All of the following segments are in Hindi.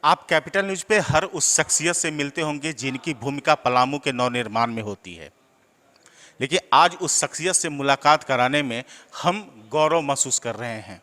आप कैपिटल न्यूज पे हर उस शख्सियत से मिलते होंगे जिनकी भूमिका पलामू के नवनिर्माण में होती है, लेकिन आज उस शख्सियत से मुलाकात कराने में हम गौरव महसूस कर रहे हैं।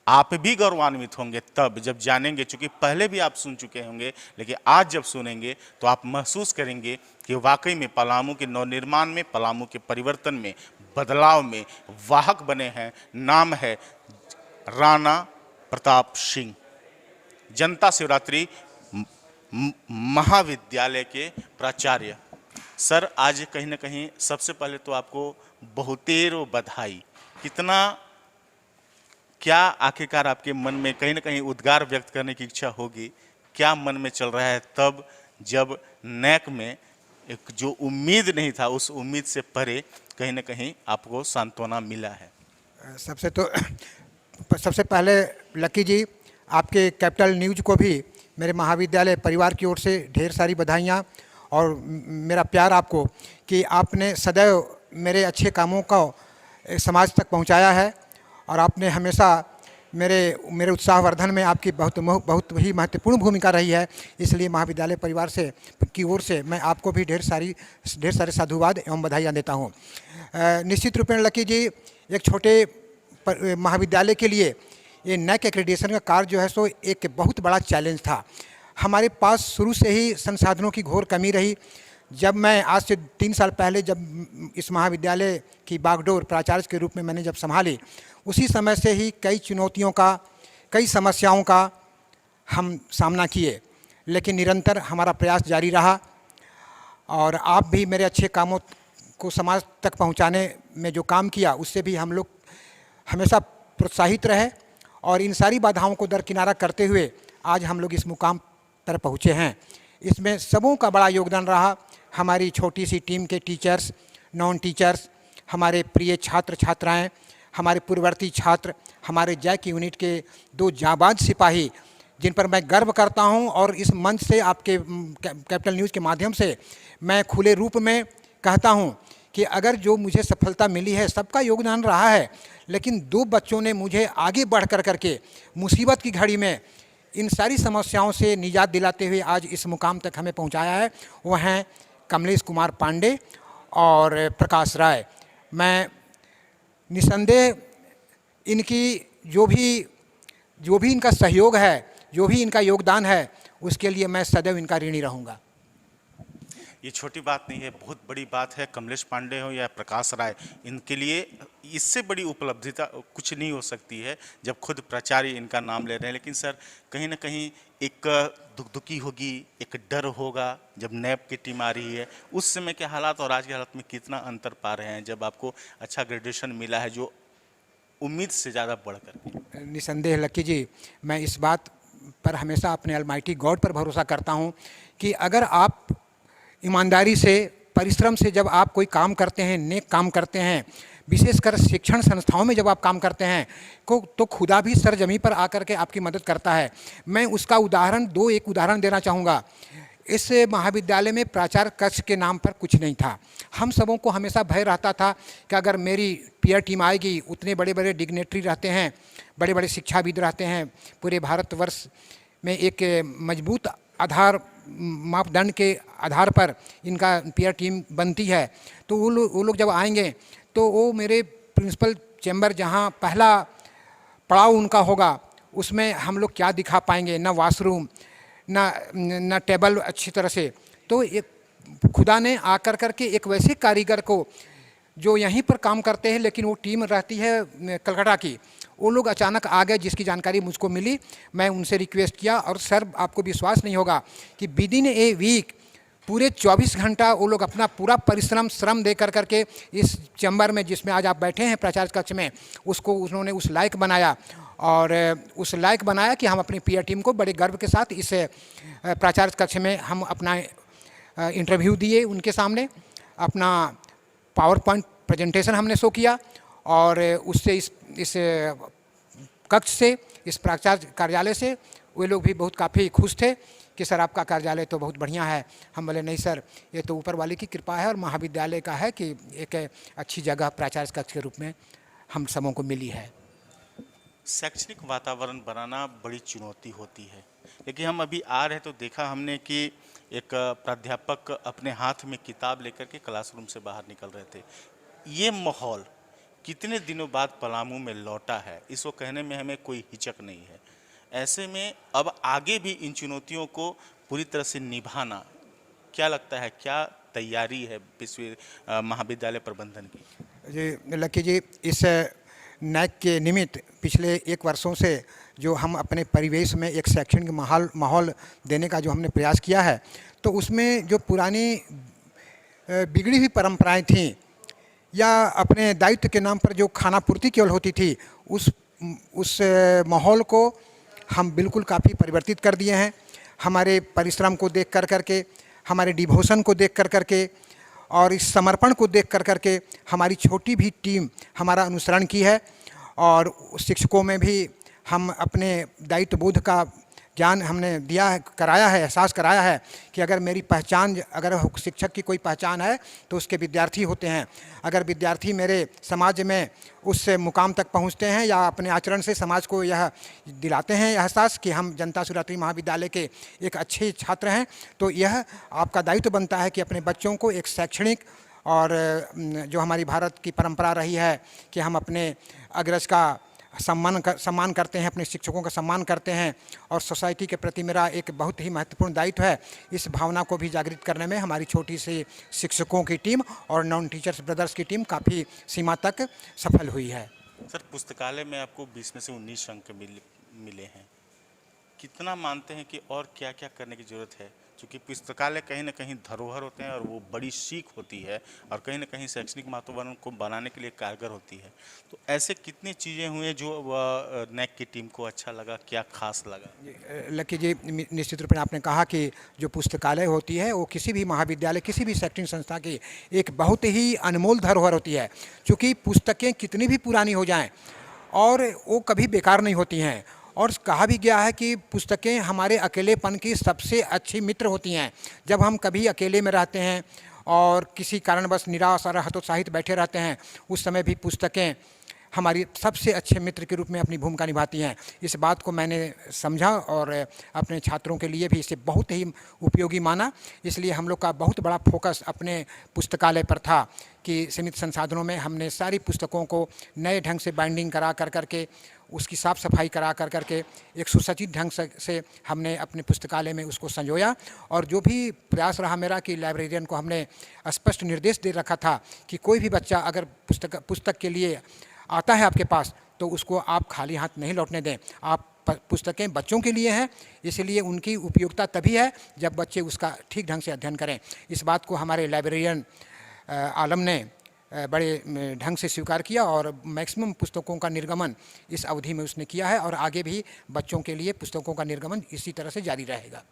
आप भी गौरवान्वित होंगे तब जब जानेंगे, चूंकि पहले भी आप सुन चुके होंगे, लेकिन आज जब सुनेंगे तो आप महसूस करेंगे कि वाकई में पलामू के नवनिर्माण में, पलामू के परिवर्तन में, बदलाव में वाहक बने हैं। नाम है राणा प्रताप सिंह, जनता शिवरात्रि महाविद्यालय के प्राचार्य। सर, आज कहीं ना कहीं सबसे पहले तो आपको बहुतेरों बधाई। कितना, क्या आखिरकार आपके मन में कहीं ना कहीं उद्गार व्यक्त करने की इच्छा होगी, क्या मन में चल रहा है तब जब नैक में एक जो उम्मीद नहीं था उस उम्मीद से परे कहीं ना कहीं आपको सांत्वना मिला है? सबसे पहले लकी जी, आपके कैपिटल न्यूज़ को भी मेरे महाविद्यालय परिवार की ओर से ढेर सारी बधाइयाँ और मेरा प्यार आपको, कि आपने सदैव मेरे अच्छे कामों को समाज तक पहुंचाया है और आपने हमेशा मेरे उत्साहवर्धन में आपकी बहुत ही महत्वपूर्ण भूमिका रही है। इसलिए महाविद्यालय परिवार से की ओर से मैं आपको भी ढेर सारे साधुवाद एवं बधाइयाँ देता हूँ। निश्चित रूपेण लकी जी, एक छोटे महाविद्यालय के लिए ये नैक एक्रेडिटेशन का कार्य जो है सो एक बहुत बड़ा चैलेंज था। हमारे पास शुरू से ही संसाधनों की घोर कमी रही। जब मैं आज से 3 साल पहले जब इस महाविद्यालय की बागडोर प्राचार्य के रूप में मैंने जब संभाली, उसी समय से ही कई चुनौतियों का, कई समस्याओं का हम सामना किए, लेकिन निरंतर हमारा प्रयास जारी रहा और आप भी मेरे अच्छे कामों को समाज तक पहुंचाने में जो काम किया उससे भी हम लोग हमेशा प्रोत्साहित रहे और इन सारी बाधाओं को दरकिनारा करते हुए आज हम लोग इस मुकाम पर पहुँचे हैं। इसमें सबों का बड़ा योगदान रहा। हमारी छोटी सी टीम के टीचर्स, नॉन टीचर्स, हमारे प्रिय छात्र छात्राएं, हमारे पूर्ववर्ती छात्र, हमारे जैक यूनिट के 2 जांबाज सिपाही जिन पर मैं गर्व करता हूं और इस मंच से आपके कैपिटल न्यूज़ के माध्यम से मैं खुले रूप में कहता हूं कि अगर जो मुझे सफलता मिली है सबका योगदान रहा है, लेकिन 2 बच्चों ने मुझे आगे बढ़ करके मुसीबत की घड़ी में इन सारी समस्याओं से निजात दिलाते हुए आज इस मुकाम तक हमें पहुंचाया है। वो हैं कमलेश कुमार पांडे और प्रकाश राय। मैं निसंदेह इनकी जो भी इनका सहयोग है, जो भी इनका योगदान है, उसके लिए मैं सदैव इनका ऋणी रहूँगा। ये छोटी बात नहीं है, बहुत बड़ी बात है। कमलेश पांडे हो या प्रकाश राय, इनके लिए इससे बड़ी उपलब्धिता कुछ नहीं हो सकती है जब खुद प्राचार्य इनका नाम ले रहे हैं। लेकिन सर, कहीं ना कहीं एक दुखी होगी, एक डर होगा जब नैप की टीम आ रही है। उस समय के हालात और आज के हालात में कितना अंतर पा रहे हैं जब आपको अच्छा ग्रेजुएशन मिला है जो उम्मीद से ज़्यादा बढ़ कर? निसंदेह लकी जी, मैं इस बात पर हमेशा अपने अलमाइटी गॉड पर भरोसा करता हूँ कि अगर आप ईमानदारी से, परिश्रम से जब आप कोई काम करते हैं, नेक काम करते हैं, विशेषकर शिक्षण संस्थाओं में जब आप काम करते हैं तो खुदा भी सरजमी पर आकर के आपकी मदद करता है। मैं उसका एक उदाहरण देना चाहूँगा। इस महाविद्यालय में प्राचार्य कक्ष के नाम पर कुछ नहीं था। हम सबों को हमेशा भय रहता था कि अगर मेरी पीयर टीम आएगी, उतने बड़े बड़े डिग्नेटरी रहते हैं, बड़े बड़े शिक्षाविद रहते हैं, पूरे भारतवर्ष में एक मजबूत आधार मापदंड के आधार पर इनका पीयर टीम बनती है, तो वो लोग जब आएंगे तो वो मेरे प्रिंसिपल चैम्बर जहाँ पहला पड़ाव उनका होगा, उसमें हम लोग क्या दिखा पाएंगे? ना वॉशरूम, ना टेबल अच्छी तरह से। तो एक खुदा ने आकर करके एक वैसे कारीगर को जो यहीं पर काम करते हैं लेकिन वो टीम रहती है कलकत्ता की, वो लोग अचानक आ गए जिसकी जानकारी मुझको मिली। मैं उनसे रिक्वेस्ट किया और सर, आपको विश्वास नहीं होगा कि विदिन ए वीक पूरे 24 घंटा वो लोग अपना पूरा परिश्रम, श्रम दे करके इस चैम्बर में जिसमें आज आप बैठे हैं प्राचार्य कक्ष में, उसको उन्होंने उस लायक बनाया और उस लायक बनाया कि हम अपनी पीयर टीम को बड़े गर्व के साथ इस प्राचार्य कक्ष में हम अपना इंटरव्यू दिए। उनके सामने अपना पावर पॉइंट प्रेजेंटेशन हमने शो किया और उससे इस कक्ष से, इस प्राचार्य कार्यालय से वे लोग भी बहुत काफ़ी खुश थे कि सर आपका कार्यालय तो बहुत बढ़िया है। हम बोले नहीं सर, ये तो ऊपर वाले की कृपा है और महाविद्यालय का है कि एक अच्छी जगह प्राचार्य कक्ष के रूप में हम सबों को मिली है। शैक्षणिक वातावरण बनाना बड़ी चुनौती होती है, लेकिन हम अभी आ रहे तो देखा हमने कि एक प्राध्यापक अपने हाथ में किताब लेकर के क्लासरूम से बाहर निकल रहे थे। ये माहौल कितने दिनों बाद पलामू में लौटा है, इसको कहने में हमें कोई हिचक नहीं है। ऐसे में अब आगे भी इन चुनौतियों को पूरी तरह से निभाना, क्या लगता है, क्या तैयारी है महाविद्यालय प्रबंधन की? जी लक्की जी, इस नैक के निमित्त पिछले 1 वर्षों से जो हम अपने परिवेश में एक शैक्षणिक माहौल देने का जो हमने प्रयास किया है, तो उसमें जो पुरानी बिगड़ी हुई परंपराएं थीं या अपने दायित्व के नाम पर जो खानापूर्ति केवल होती थी, उस माहौल को हम बिल्कुल काफ़ी परिवर्तित कर दिए हैं। हमारे परिश्रम को देख कर के, हमारे डिवोशन को देख कर के और इस समर्पण को देख कर के हमारी छोटी भी टीम हमारा अनुसरण की है। और शिक्षकों में भी हम अपने दायित्व बोध का ज्ञान हमने दिया है, कराया है, एहसास कराया है कि अगर मेरी पहचान, अगर शिक्षक की कोई पहचान है तो उसके विद्यार्थी होते हैं। अगर विद्यार्थी मेरे समाज में उस मुकाम तक पहुंचते हैं या अपने आचरण से समाज को यह दिलाते हैं एहसास कि हम जनता शिवरात्रि महाविद्यालय के एक अच्छे छात्र हैं, तो यह आपका दायित्व बनता है कि अपने बच्चों को एक शैक्षणिक और जो हमारी भारत की परंपरा रही है कि हम अपने अग्रज का सम्मान करते हैं, अपने शिक्षकों का सम्मान करते हैं और सोसाइटी के प्रति मेरा एक बहुत ही महत्वपूर्ण दायित्व है। इस भावना को भी जागृत करने में हमारी छोटी सी शिक्षकों की टीम और नॉन टीचर्स ब्रदर्स की टीम काफ़ी सीमा तक सफल हुई है। सर, पुस्तकालय में आपको 20 में से 19 अंक मिले हैं, कितना मानते हैं कि और क्या क्या करने की ज़रूरत है? क्योंकि पुस्तकालय कहीं ना कहीं धरोहर होते हैं और वो बड़ी सीख होती है और कहीं ना कहीं शैक्षणिक वातावरण को बनाने के लिए कारगर होती है। तो ऐसे कितनी चीज़ें हुई जो नैक की टीम को अच्छा लगा, क्या खास लगा? लक्की जी, निश्चित रूप में आपने कहा कि जो पुस्तकालय होती है वो किसी भी महाविद्यालय, किसी भी शैक्षणिक संस्था की एक बहुत ही अनमोल धरोहर होती है। क्योंकि पुस्तकें कितनी भी पुरानी हो जाएं और वो कभी बेकार नहीं होती हैं। और कहा भी गया है कि पुस्तकें हमारे अकेलेपन की सबसे अच्छी मित्र होती हैं। जब हम कभी अकेले में रहते हैं और किसी कारणवश निराश और हतोत्साहित बैठे रहते हैं, उस समय भी पुस्तकें हमारी सबसे अच्छे मित्र के रूप में अपनी भूमिका निभाती हैं। इस बात को मैंने समझा और अपने छात्रों के लिए भी इसे बहुत ही उपयोगी माना। इसलिए हम लोग का बहुत बड़ा फोकस अपने पुस्तकालय पर था कि सीमित संसाधनों में हमने सारी पुस्तकों को नए ढंग से बाइंडिंग करा करके, उसकी साफ़ सफाई करा करके एक सुसज्जित ढंग से हमने अपने पुस्तकालय में उसको संजोया। और जो भी प्रयास रहा मेरा कि लाइब्रेरियन को हमने स्पष्ट निर्देश दे रखा था कि कोई भी बच्चा अगर पुस्तक के लिए आता है आपके पास, तो उसको आप खाली हाथ नहीं लौटने दें। आप पुस्तकें बच्चों के लिए हैं, इसलिए उनकी उपयोगिता तभी है जब बच्चे उसका ठीक ढंग से अध्ययन करें। इस बात को हमारे लाइब्रेरियन आलम ने बड़े ढंग से स्वीकार किया और मैक्सिमम पुस्तकों का निर्गमन इस अवधि में उसने किया है और आगे भी बच्चों के लिए पुस्तकों का निर्गमन इसी तरह से जारी रहेगा।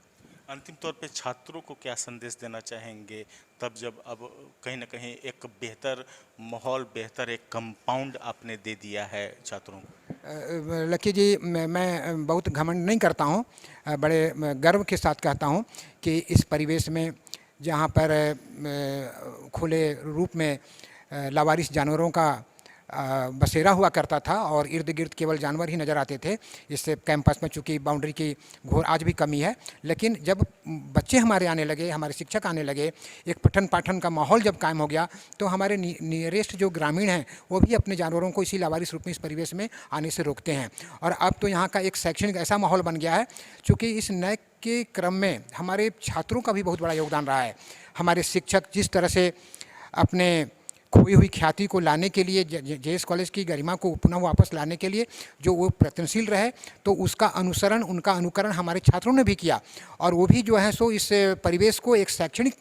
अंतिम तौर पे छात्रों को क्या संदेश देना चाहेंगे तब जब अब कहीं ना कहीं एक बेहतर माहौल, बेहतर एक कंपाउंड आपने दे दिया है छात्रों को? लक्की जी, मैं बहुत घमंड नहीं करता हूँ, बड़े गर्व के साथ कहता हूँ कि इस परिवेश में जहाँ पर खुले रूप में लावारिस जानवरों का बसेरा हुआ करता था और इर्द गिर्द केवल जानवर ही नज़र आते थे। इससे कैंपस में चूँकि बाउंड्री की घोर आज भी कमी है, लेकिन जब बच्चे हमारे आने लगे, हमारे शिक्षक आने लगे, एक पठन पाठन का माहौल जब कायम हो गया, तो हमारे नियरेस्ट जो ग्रामीण हैं वो भी अपने जानवरों को इसी लावारिस रूप में इस परिवेश में आने से रोकते हैं। और अब तो यहाँ का एक शैक्षणिक ऐसा माहौल बन गया है, चूँकि इस नैक के क्रम में हमारे छात्रों का भी बहुत बड़ा योगदान रहा है। हमारे शिक्षक जिस तरह से अपने खोई हुई ख्याति को लाने के लिए, जेएस कॉलेज की गरिमा को पुनः वापस लाने के लिए जो वो प्रयत्नशील रहे, तो उसका अनुसरण, उनका अनुकरण हमारे छात्रों ने भी किया। और वो भी जो है सो इस परिवेश को एक शैक्षणिक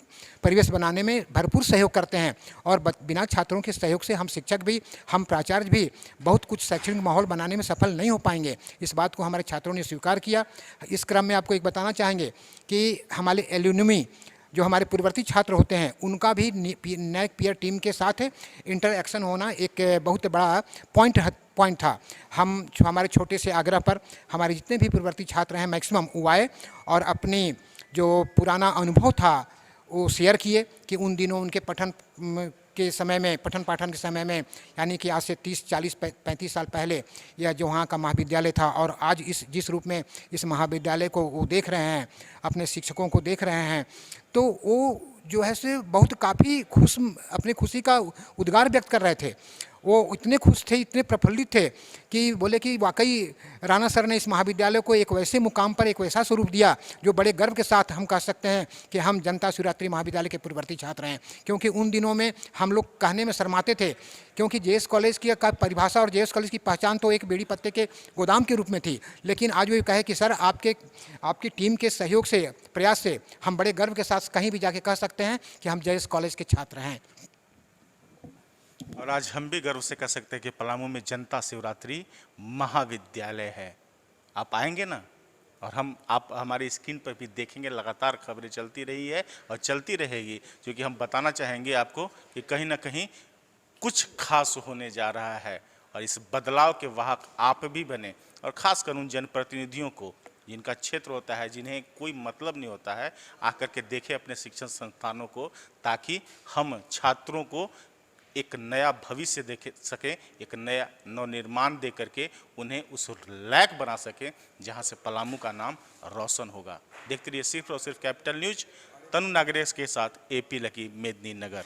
परिवेश बनाने में भरपूर सहयोग करते हैं। और बिना छात्रों के सहयोग से हम शिक्षक भी, हम प्राचार्य भी बहुत कुछ शैक्षणिक माहौल बनाने में सफल नहीं हो पाएंगे। इस बात को हमारे छात्रों ने स्वीकार किया। इस क्रम में आपको एक बताना चाहेंगे कि हमारे एल्यूमिनी जो हमारे पूर्ववर्ती छात्र होते हैं, उनका भी नैक पीयर टीम के साथ इंटरएक्शन होना एक बहुत बड़ा पॉइंट था। हमारे छोटे से आग्रह पर हमारे जितने भी पूर्ववर्ती छात्र हैं मैक्सिमम वो आए और अपनी जो पुराना अनुभव था वो शेयर किए कि उन दिनों उनके पठन के समय में, पठन पाठन के समय में, यानी कि आज से 30, 40, 35 साल पहले यह जो वहाँ का महाविद्यालय था, और आज जिस रूप में इस महाविद्यालय को वो देख रहे हैं, अपने शिक्षकों को देख रहे हैं, तो वो जो है से बहुत काफ़ी खुश, अपनी खुशी का उद्गार व्यक्त कर रहे थे। वो इतने खुश थे, इतने प्रफुल्लित थे कि बोले कि वाकई राणा सर ने इस महाविद्यालय को एक वैसे मुकाम पर, एक वैसा स्वरूप दिया जो बड़े गर्व के साथ हम कह सकते हैं कि हम जनता शिवरात्रि महाविद्यालय के पूर्ववर्ती छात्र हैं। क्योंकि उन दिनों में हम लोग कहने में शर्माते थे, क्योंकि जेएस कॉलेज की का परिभाषा और जेएस कॉलेज की पहचान तो एक बीड़ी पत्ते के गोदाम के रूप में थी। लेकिन आज वो कहे कि सर आपकी टीम के सहयोग से, प्रयास से हम बड़े गर्व के साथ कहीं भी जाके कह सकते हैं कि हम जेएस कॉलेज के छात्र हैं। और आज हम भी गर्व से कह सकते हैं कि पलामू में जनता शिवरात्रि महाविद्यालय है। आप आएंगे ना, और आप हमारी स्क्रीन पर भी देखेंगे, लगातार खबरें चलती रही है और चलती रहेगी, क्योंकि हम बताना चाहेंगे आपको कि कहीं ना कहीं कुछ खास होने जा रहा है, और इस बदलाव के वाहक आप भी बने, और खासकर उन जनप्रतिनिधियों को जिनका क्षेत्र होता है, जिन्हें कोई मतलब नहीं होता है, आकर के देखें अपने शिक्षण संस्थानों को, ताकि हम छात्रों को एक नया भविष्य देख सकें, एक नया नवनिर्माण दे करके उन्हें उस लायक बना सकें जहां से पलामू का नाम रोशन होगा। देखते रहिए सिर्फ और सिर्फ कैपिटल न्यूज। तनु नागरेश के साथ एपी लकी, मेदिनीनगर।